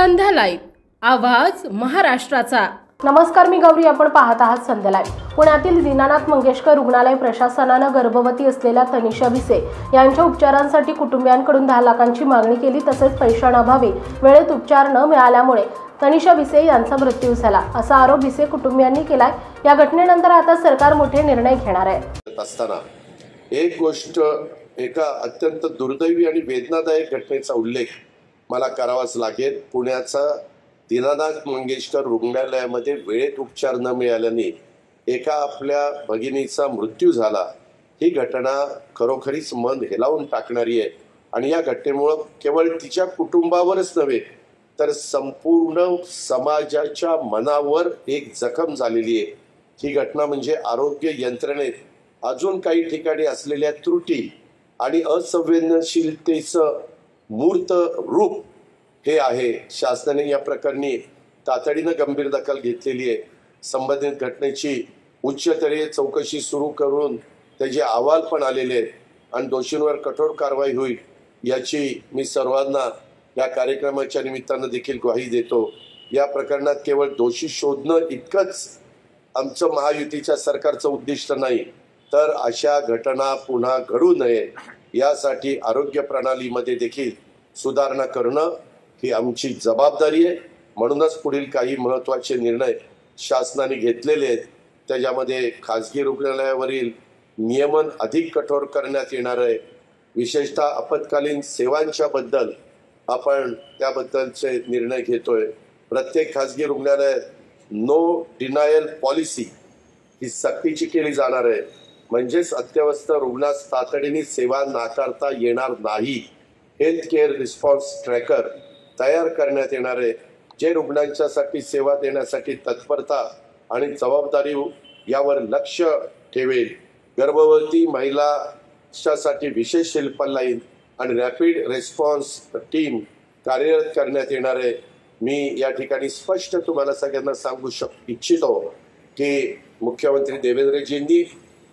संध्या live आवाज महाराष्ट्राचा। नमस्कार, मी गौरी, आपण पाहत आहात संध्या लाईव्ह। पुण्यातील दीनानाथ मंगेशकर रुग्णालय प्रशासनानं गर्भवती असलेल्या तनिषा भिसे यांच्या उपचारांसाठी कुटुंबियांकडून 10 लाखांची मागणी केली। तसेच पैशांअभावी वेळेत उपचार न मिळाल्यामुळे तनिषा भिसे यांचा मृत्यू झाला, असा आरोप भिसे कुटुंबियांनी केलाय। या घटनेनंतर आता सरकार मोठे निर्णय घेणार आहे। असताना एक गोष्ट, एका अत्यंत दुर्दैवी आणि वेदनादायक घटनेचा उल्लेख मला करावाच लागेल। पुण्याचा दीनानाथ मंगेशकर रुग्णालयामध्ये वेळेत उपचार न मिळाल्याने एका आपल्या भगिनीचा मृत्यू झाला। ही घटना खरोखरीच मन हेलावून टाकणारी आहे आणि या घटनेमुळे केवळ तिच्या कुटुंबावरच नव्हे तर संपूर्ण समाजाच्या मनावर एक जखम झालेली आहे। ही घटना म्हणजे आरोग्य यंत्रणेत अजून काही ठिकाणी असलेल्या त्रुटी आणि असंवेदनशीलतेचं मूर्त रूप हे आहे। शासनाने या प्रकरणी तातडीनं गंभीर दखल घेतलेली आहे। संबंधित घटनेची उच्चस्तरीय चौकशी सुरू करून त्याचे अहवाल पण आलेले आहेत आणि दोषींवर कठोर कारवाई होईल याची मी सर्वांना या कार्यक्रमाच्या निमित्तानं देखील ग्वाही देतो। या प्रकरणात केवळ दोषी शोधणं इतकंच आमचं महायुतीच्या सरकारचं उद्दिष्ट नाही, तर अशा घटना पुन्हा घडू नये यासाठी आरोग्य प्रणालीमध्ये देखील सुधारणा करणं ही आमची जबाबदारी आहे। म्हणूनच पुढील काही महत्त्वाचे निर्णय शासनाने घेतलेले आहेत। त्याच्यामध्ये खाजगी रुग्णालयावरील नियमन अधिक कठोर करण्यात येणार आहे। विशेषतः आपत्कालीन सेवांच्या बद्दल आपण त्याबद्दलचे निर्णय घेतोय। प्रत्येक खाजगी रुग्णालयात नो डिनायल पॉलिसी ही सक्तीची केली जाणार आहे, म्हणजेच अत्यवस्थ रुग्णास तातडीने सेवा नाकारता येणार नाही। हेल्थ केअर रिस्पॉन्स ट्रॅकर तयार करण्यात येणार आहे, जे रुग्णांच्यासाठी सेवा देण्यासाठी तत्परता आणि जबाबदारी यावर लक्ष ठेवेल। गर्भवती महिलांसाठी विशेष हेल्पलाईन आणि रॅपिड रिस्पॉन्स टीम कार्यरत करण्यात येणार आहे। मी या ठिकाणी स्पष्ट तुम्हाला सगळ्यांना सांगू इच्छितो की मुख्यमंत्री देवेंद्रजींनी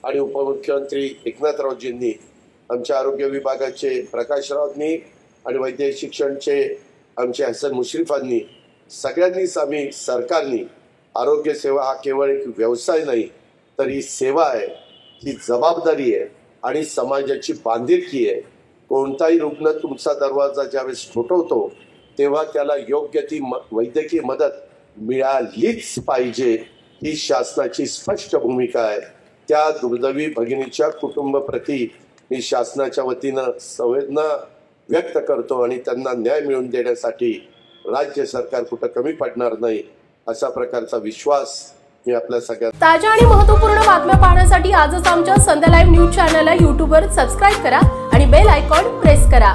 आणि उपमुख्यमंत्री एकनाथरावजींनी, आमच्या आरोग्य विभागाचे प्रकाशरावनी आणि वैद्यकीय शिक्षणचे आमचे हसन मुश्रीफांनी, सगळ्यांनीच आम्ही सरकारनी आरोग्य सेवा हा केवळ एक व्यवसाय नाही तर ही सेवा आहे, ही जबाबदारी आहे आणि समाजाची बांधिलकी आहे। कोणताही रुग्ण तुमचा दरवाजा ज्यावेळेस ठोठवतो तेव्हा त्याला योग्य ती वैद्यकीय मदत मिळालीच पाहिजे, ही शासनाची स्पष्ट भूमिका आहे। त्या दुर्दैवी भगिनीच्या कुटुंबाप्रती मी शासनाच्या वतीनं संवेदना व्यक्त करतो आणि त्यांना न्याय मिळवून देण्यासाठी राज्य सरकार कुठं कमी पडणार नाही अशा प्रकारचा विश्वास मी आपल्या सगळ्या। ताज्या आणि महत्त्वपूर्ण बातम्या पाहण्यासाठी आजच आमच्या संध्या लाईव्ह न्यूज चॅनलला YouTubeवर सबस्क्राईब करा आणि बेल आयकॉन प्रेस करा।